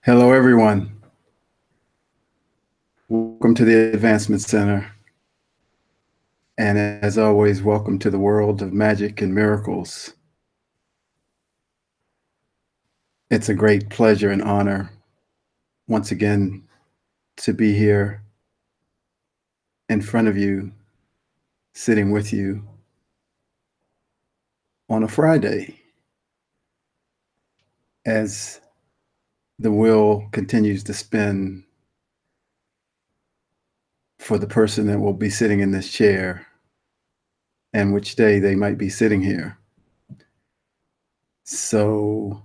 Hello, everyone. Welcome to the Advancement Center. And as always, welcome to the world of magic and miracles. It's a great pleasure and honor once again to be here in front of you, sitting with you on a Friday as the wheel continues to spin for the person that will be sitting in this chair and which day they might be sitting here. So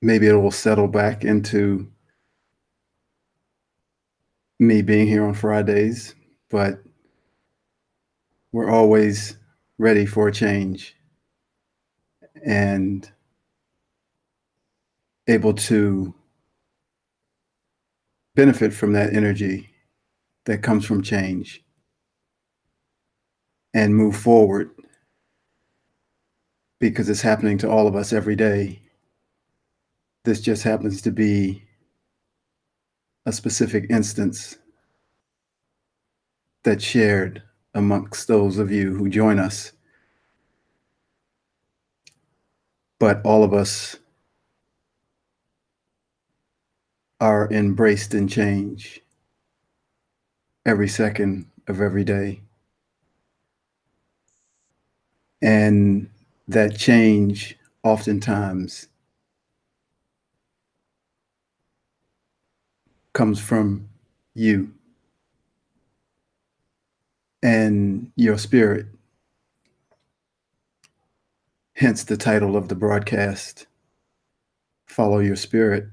maybe it will settle back into me being here on Fridays, but we're always ready for a change and able to benefit from that energy that comes from change and move forward because it's happening to all of us every day. This just happens to be a specific instance that's shared amongst those of you who join us. But all of us are embraced in change every second of every day. And that change oftentimes comes from you and your spirit. Hence the title of the broadcast, Follow Your Spirit,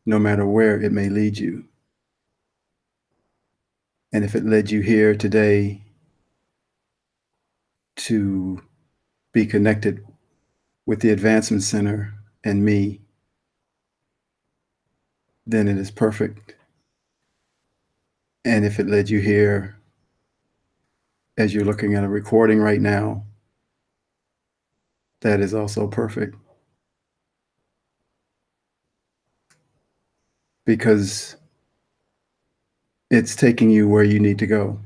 no matter where it may lead you. And if it led you here today to be connected with the Advancement Center and me, then it is perfect. And if it led you here as you're looking at a recording right now, that is also perfect. Because it's taking you where you need to go,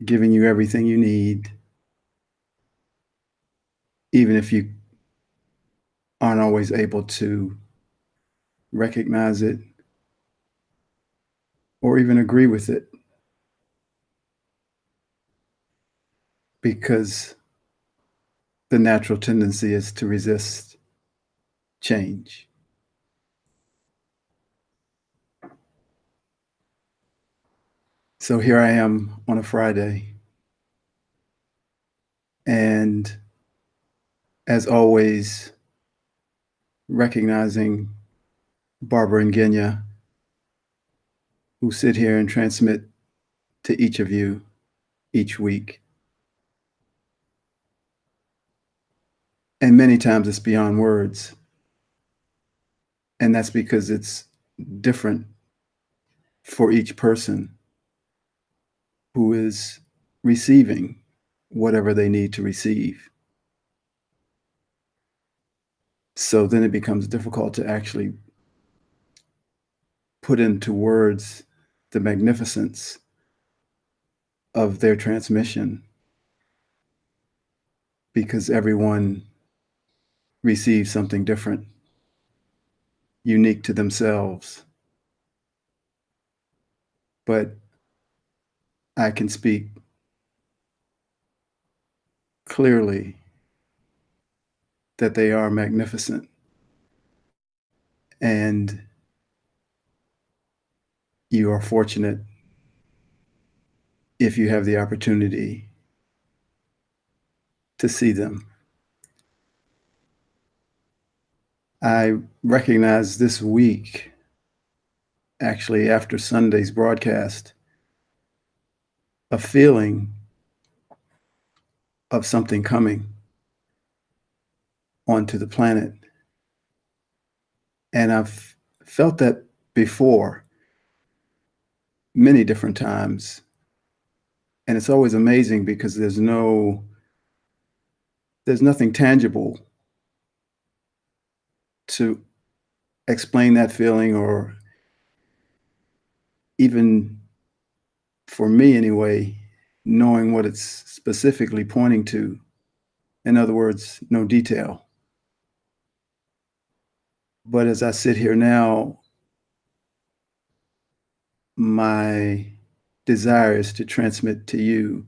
giving you everything you need, even if you aren't always able to recognize it or even agree with it, because the natural tendency is to resist change. So here I am on a Friday, and as always, recognizing Barbara and Genya, who sit here and transmit to each of you each week. And many times it's beyond words. And that's because it's different for each person who is receiving whatever they need to receive. So then it becomes difficult to actually put into words the magnificence of their transmission, because everyone receives something different, unique to themselves. But I can speak clearly that they are magnificent. And you are fortunate if you have the opportunity to see them. I recognize this week, actually after Sunday's broadcast, a feeling of something coming onto the planet. And I've felt that before many different times. And it's always amazing because there's nothing tangible to explain that feeling, or even for me anyway, knowing what it's specifically pointing to. In other words, no detail. But as I sit here now, my desire is to transmit to you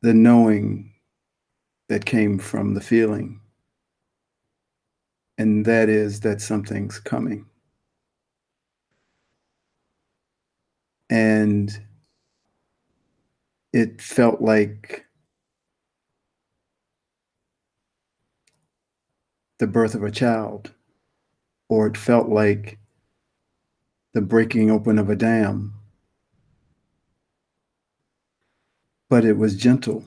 the knowing that came from the feeling, and that is that something's coming. And it felt like the birth of a child, or it felt like the breaking open of a dam, but it was gentle.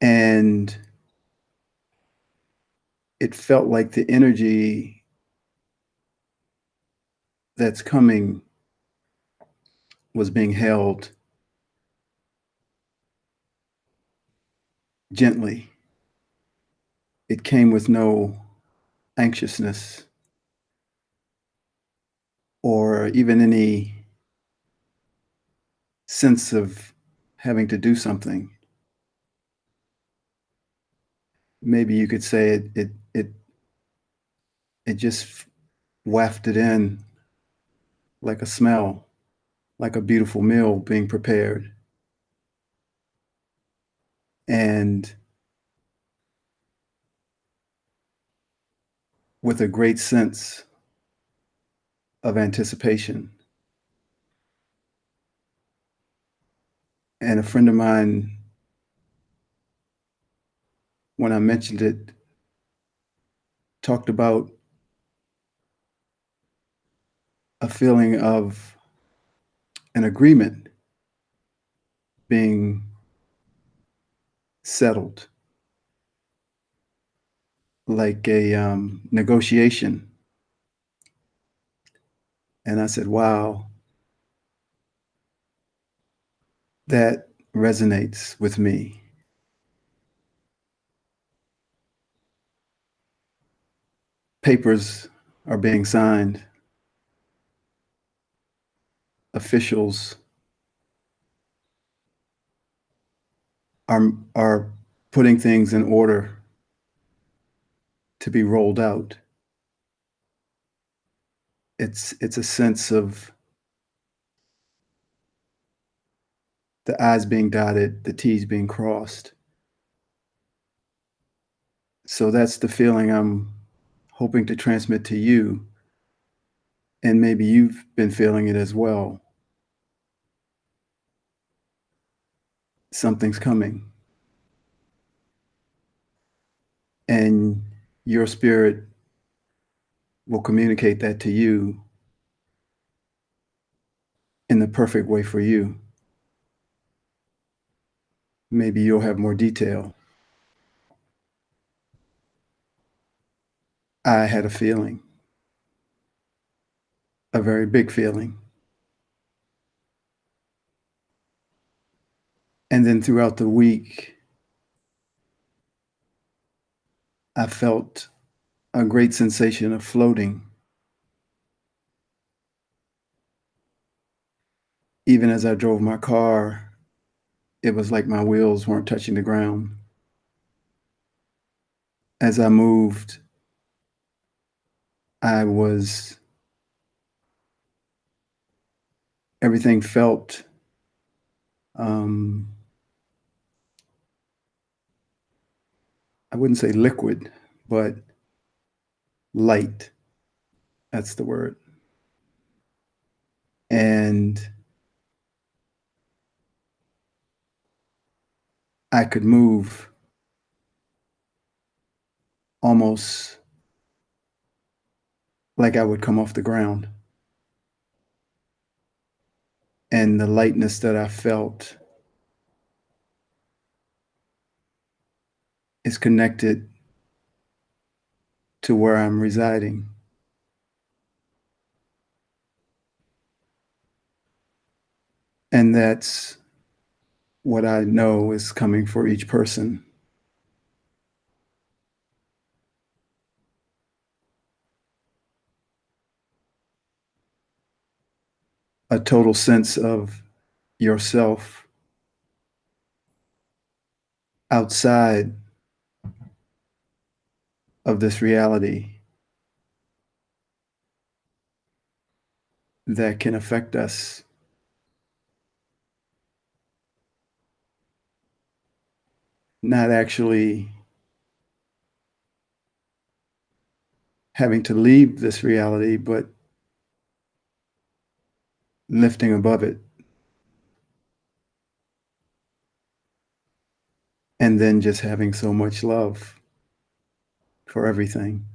And it felt like the energy that's coming was being held gently. It came with no anxiousness or even any sense of having to do something. Maybe you could say it just wafted in like a smell, like a beautiful meal being prepared, and with a great sense of anticipation. And a friend of mine, when I mentioned it, talked about a feeling of an agreement being settled, like a negotiation. And I said, wow, that resonates with me. Papers are being signed, officials are putting things in order to be rolled out. It's a sense of the I's being dotted, the T's being crossed. So that's the feeling I'm hoping to transmit to you, and maybe you've been feeling it as well. Something's coming, and your spirit will communicate that to you in the perfect way for you. Maybe you'll have more detail. I had a feeling, a very big feeling. And then throughout the week, I felt a great sensation of floating. Even as I drove my car, it was like my wheels weren't touching the ground. As I moved, I was, everything felt um, I wouldn't say liquid, but light. That's the word. And I could move almost like I would come off the ground. And the lightness that I felt is connected to where I'm residing. And that's what I know is coming for each person. a total sense of yourself outside of this reality that can affect us, not actually having to leave this reality, but lifting above it, and then just having so much love for everything.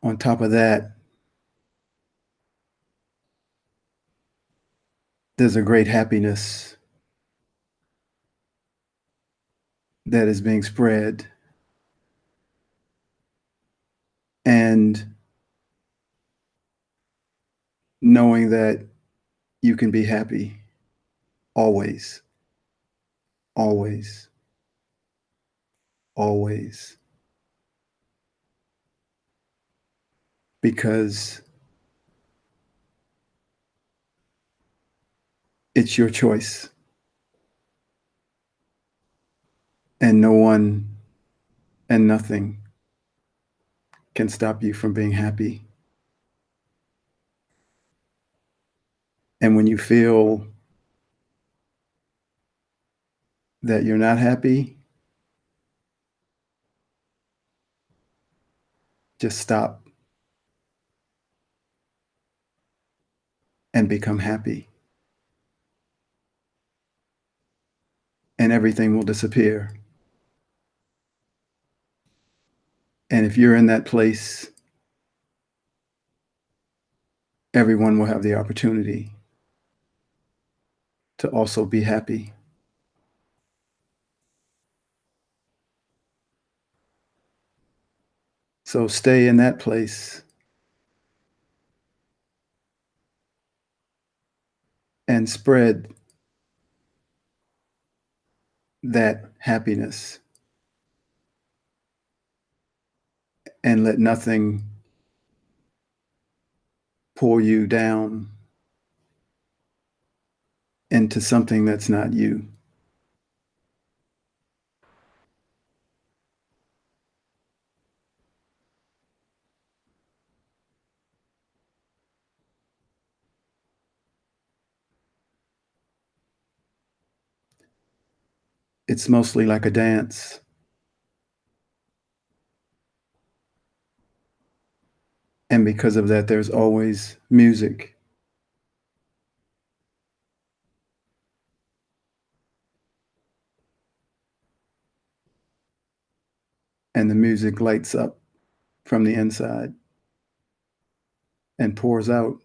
On top of that, there's a great happiness that is being spread, and knowing that you can be happy always, always, always, because it's your choice, and no one and nothing can stop you from being happy. And when you feel that you're not happy, just stop and become happy, and everything will disappear. And if you're in that place, everyone will have the opportunity to also be happy. So stay in that place and spread that happiness, and let nothing pull you down into something that's not you. It's mostly like a dance. And because of that, there's always music. And the music lights up from the inside and pours out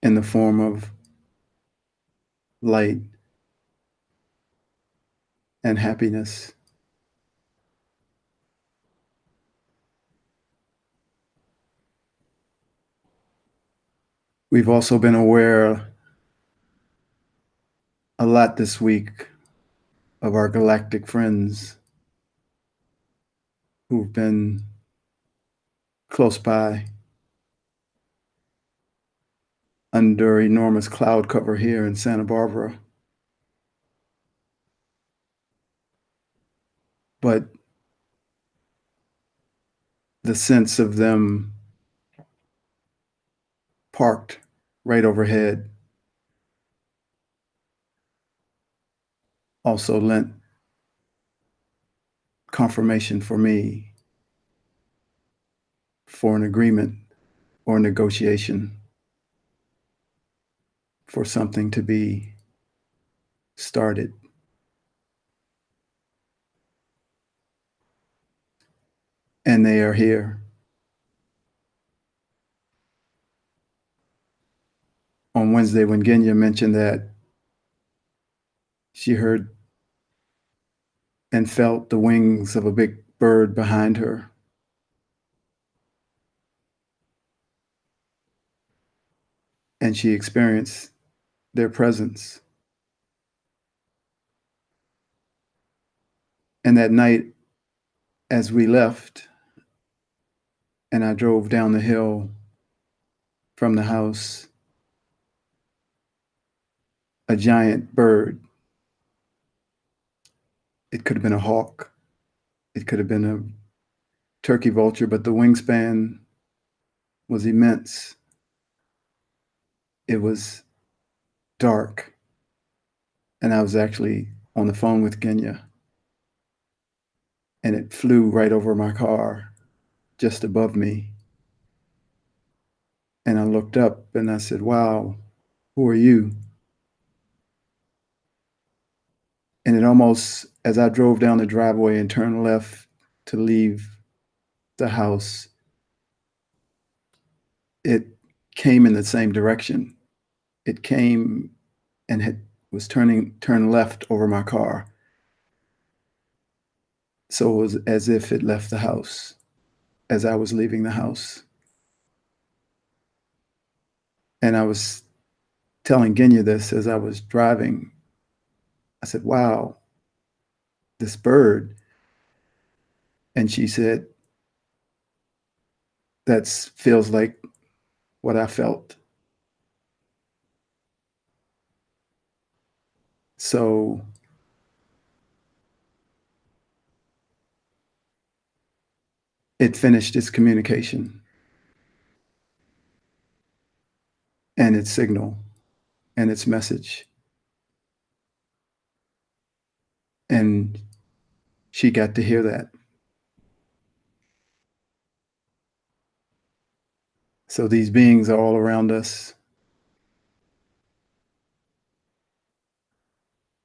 in the form of light and happiness. We've also been aware a lot this week of our galactic friends who've been close by under enormous cloud cover here in Santa Barbara. But the sense of them parked right overhead also lent confirmation for me for an agreement or negotiation for something to be started. And they are here. On Wednesday, when Genya mentioned that she heard and felt the wings of a big bird behind her, and she experienced their presence, And that night, as we left and I drove down the hill from the house, a giant bird, it could have been a hawk, it could have been a turkey vulture, but the wingspan was immense. It was dark, and I was actually on the phone with Genya, and it flew right over my car, just above me. And I looked up and I said, "Wow, who are you?" And it almost, as I drove down the driveway and turned left to leave the house, it came in the same direction. It came and was turned left over my car. So it was as if it left the house as I was leaving the house. And I was telling Genya this as I was driving. I said, "Wow, this bird." And she said, "That feels like what I felt." So it finished its communication and its signal and its message. And she got to hear that. So these beings are all around us.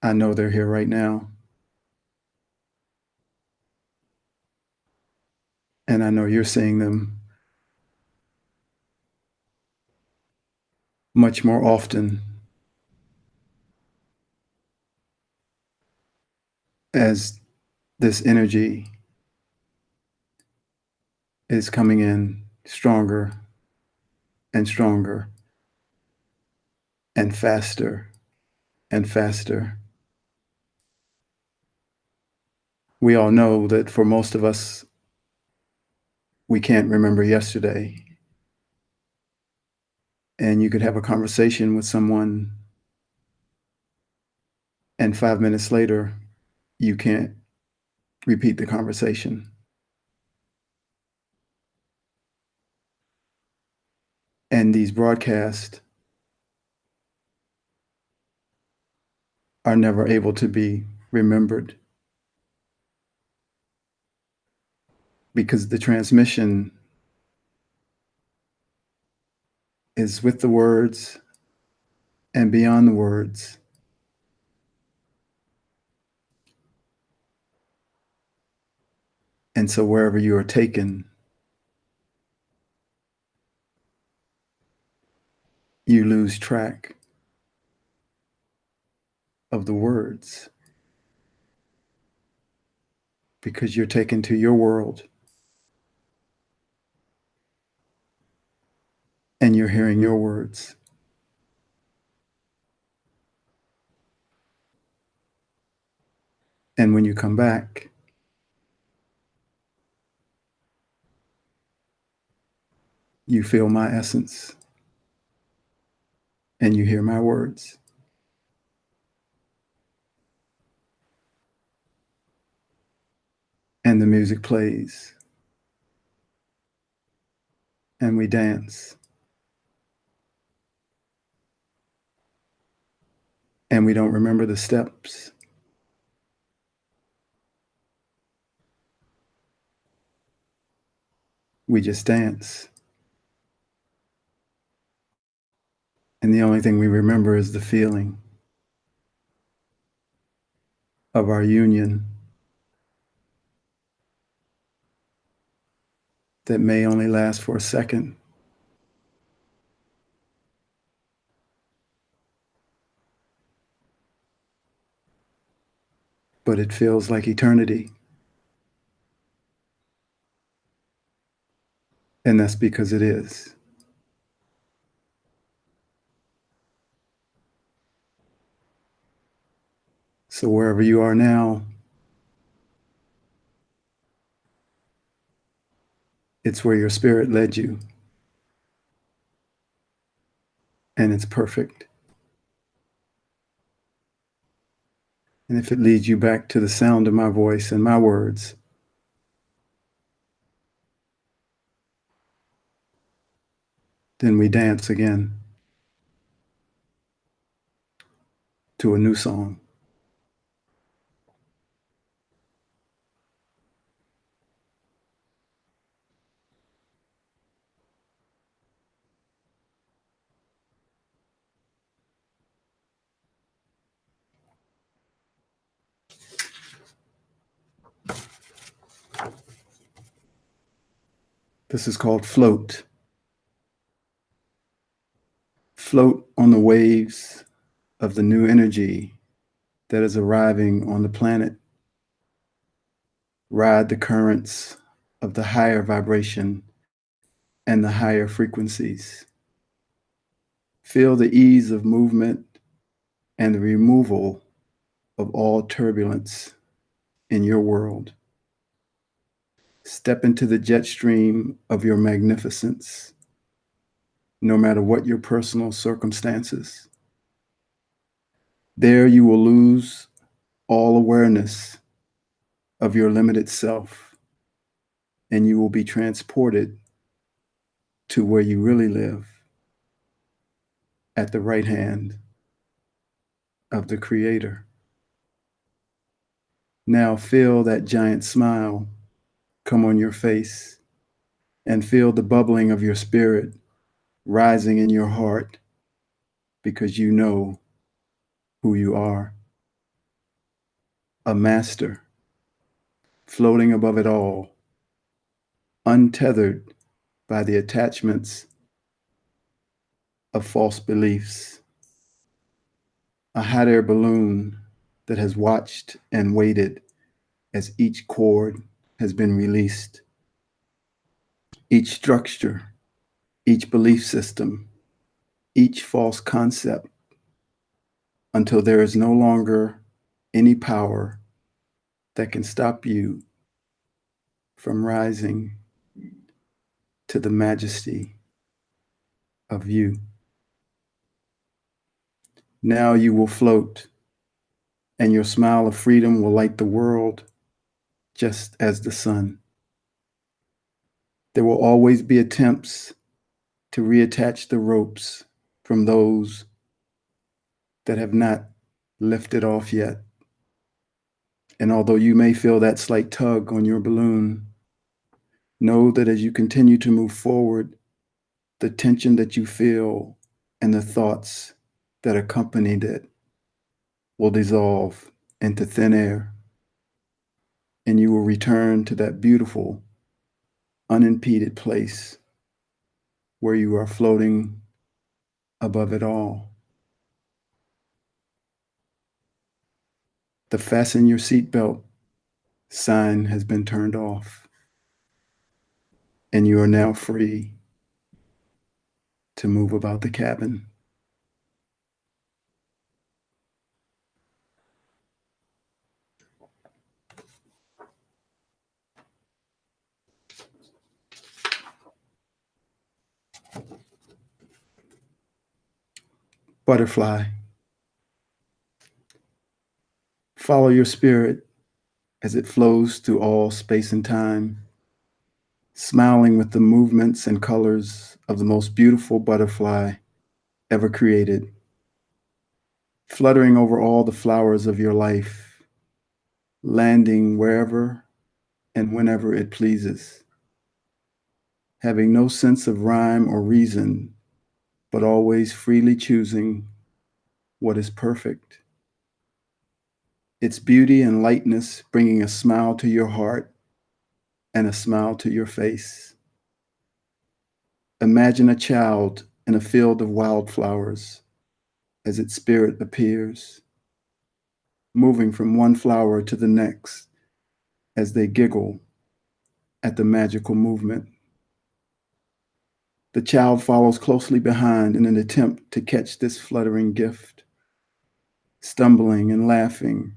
I know they're here right now. And I know you're seeing them much more often as this energy is coming in stronger and stronger and faster and faster. We all know that for most of us, we can't remember yesterday. And you could have a conversation with someone, and 5 minutes later, you can't repeat the conversation. And these broadcasts are never able to be remembered because the transmission is with the words and beyond the words. And so wherever you are taken, you lose track of the words because you're taken to your world and you're hearing your words. And when you come back, you feel my essence and you hear my words. And the music plays and we dance and we don't remember the steps. We just dance. And the only thing we remember is the feeling of our union that may only last for a second, but it feels like eternity. And that's because it is. So wherever you are now, It's where your spirit led you, and it's perfect. And if it leads you back to the sound of my voice and my words, then we dance again to a new song. This is called Float. Float on the waves of the new energy that is arriving on the planet. Ride the currents of the higher vibration and the higher frequencies. Feel the ease of movement and the removal of all turbulence in your world. Step into the jet stream of your magnificence, no matter what your personal circumstances. There you will lose all awareness of your limited self, and you will be transported to where you really live, at the right hand of the Creator. Now feel that giant smile come on your face, and feel the bubbling of your spirit rising in your heart, because you know who you are. A master, floating above it all, untethered by the attachments of false beliefs. A hot air balloon that has watched and waited as each cord has been released. Each structure, each belief system, each false concept, until there is no longer any power that can stop you from rising to the majesty of you. Now you will float, and your smile of freedom will light the world just as the sun. There will always be attempts to reattach the ropes from those that have not lifted off yet. And although you may feel that slight tug on your balloon, know that as you continue to move forward, the tension that you feel and the thoughts that accompanied it will dissolve into thin air, and you will return to that beautiful, unimpeded place where you are floating above it all. The fasten your seatbelt sign has been turned off, and you are now free to move about the cabin. Butterfly, follow your spirit as it flows through all space and time, smiling with the movements and colors of the most beautiful butterfly ever created, fluttering over all the flowers of your life, landing wherever and whenever it pleases, having no sense of rhyme or reason, but always freely choosing what is perfect. Its beauty and lightness bringing a smile to your heart and a smile to your face. Imagine a child in a field of wildflowers as its spirit appears, moving from one flower to the next as they giggle at the magical movement. The child follows closely behind in an attempt to catch this fluttering gift, stumbling and laughing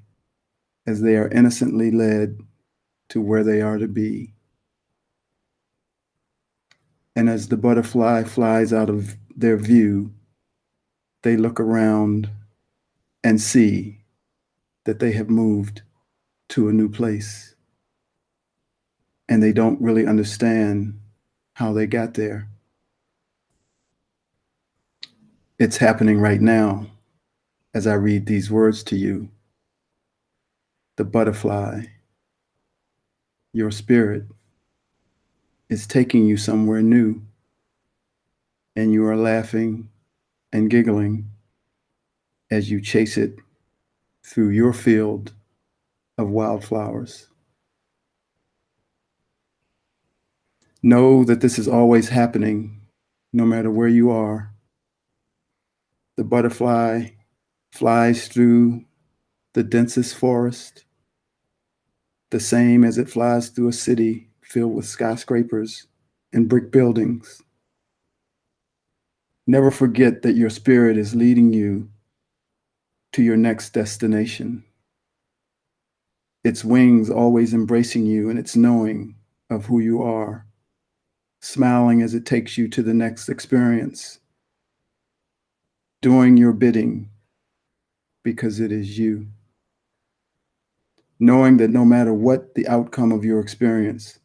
as they are innocently led to where they are to be. And as the butterfly flies out of their view, they look around and see that they have moved to a new place. And they don't really understand how they got there. It's happening right now as I read these words to you. The butterfly, your spirit, is taking you somewhere new, and you are laughing and giggling as you chase it through your field of wildflowers. Know that this is always happening, no matter where you are. The butterfly flies through the densest forest, the same as it flies through a city filled with skyscrapers and brick buildings. Never forget that your spirit is leading you to your next destination. Its wings always embracing you, and its knowing of who you are, smiling as it takes you to the next experience, doing your bidding because it is you. Knowing that no matter what the outcome of your experience,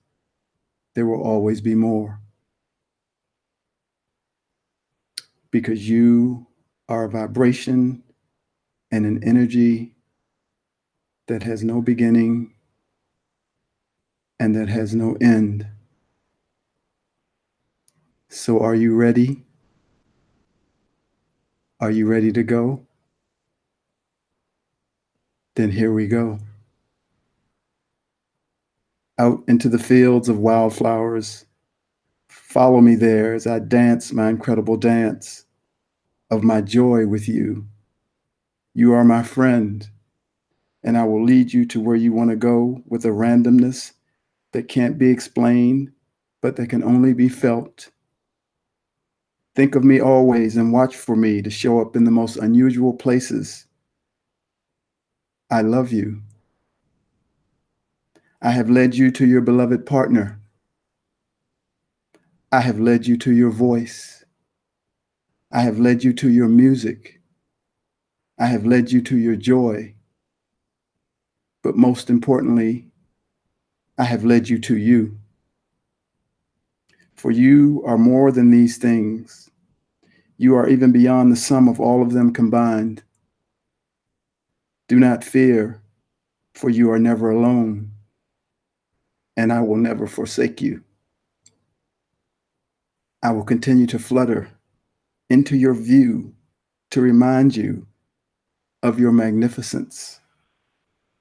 there will always be more. Because you are a vibration and an energy that has no beginning and that has no end. So are you ready? Are you ready to go? Then here we go. Out into the fields of wildflowers. Follow me there as I dance my incredible dance of my joy with you. You are my friend, and I will lead you to where you want to go with a randomness that can't be explained, but that can only be felt. Think of me always and watch for me to show up in the most unusual places. I love you. I have led you to your beloved partner. I have led you to your voice. I have led you to your music. I have led you to your joy. But most importantly, I have led you to you. For you are more than these things. You are even beyond the sum of all of them combined. Do not fear, for you are never alone, and I will never forsake you. I will continue to flutter into your view to remind you of your magnificence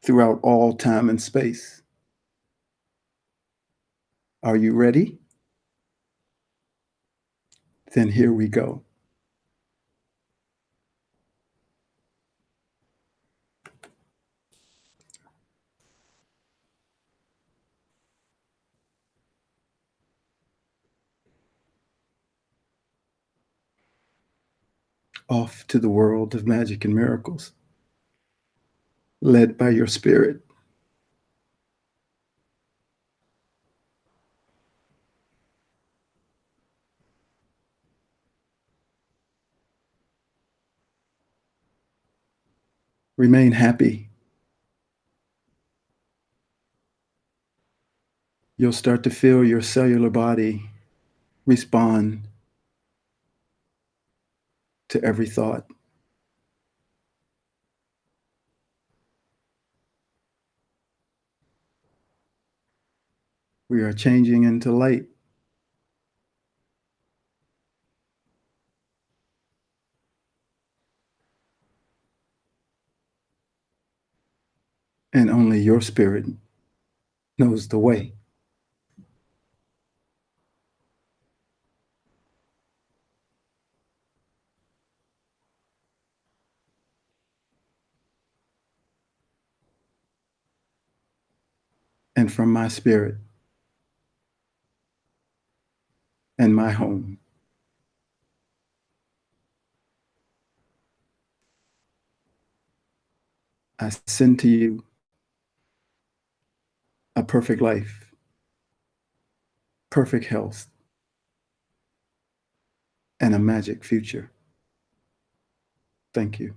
throughout all time and space. Are you ready? Then here we go. Off to the world of magic and miracles, led by your spirit. Remain happy. You'll start to feel your cellular body respond to every thought. We are changing into light. And only your spirit knows the way. And from my spirit and my home, I send to you a perfect life, perfect health, and a magic future. Thank you.